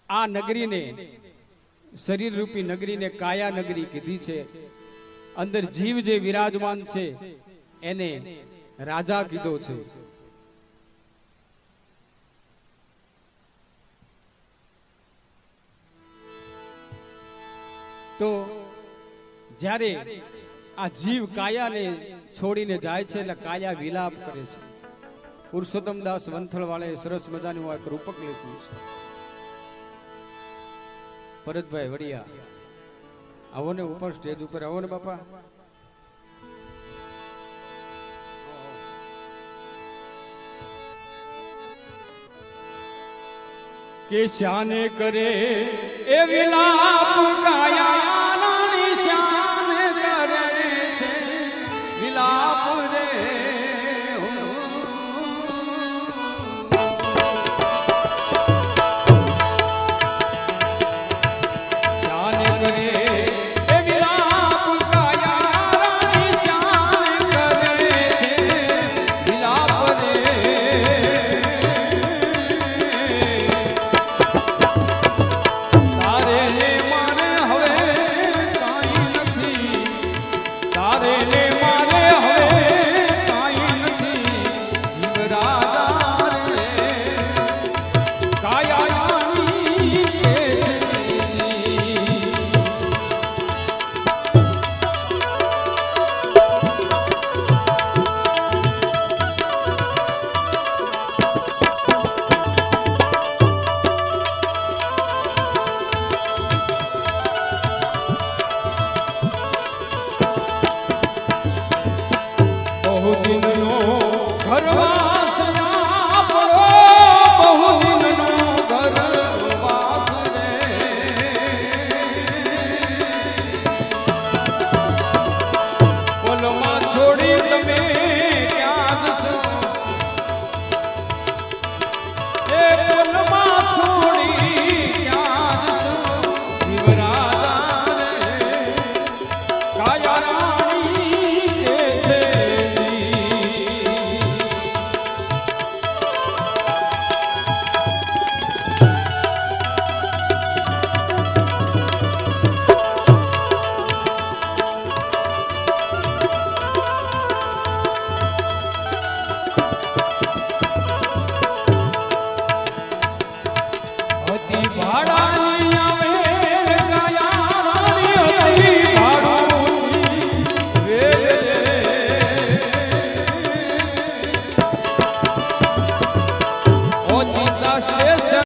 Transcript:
આ નગરીને શરીર રૂપી નગરીને કાયા નગરી કીધી છે. અંદર જીવ જે વિરાજમાન છે એને રાજા કીધો છે. તો જ્યારે આ જીવ કાયાને છોડીને જાય છે એટલે કાયા વિલાપ કરે છે. પુરુષોત્તમદાસ વંથળ વાળે સરસ મજાનું એક રૂપક લખ્યું છે. ભરતભાઈ વડિયા આવો ને ઉપર સ્ટેજ ઉપર આવો ને બાપા. કે શાને કરે એ વિલાપ કાયા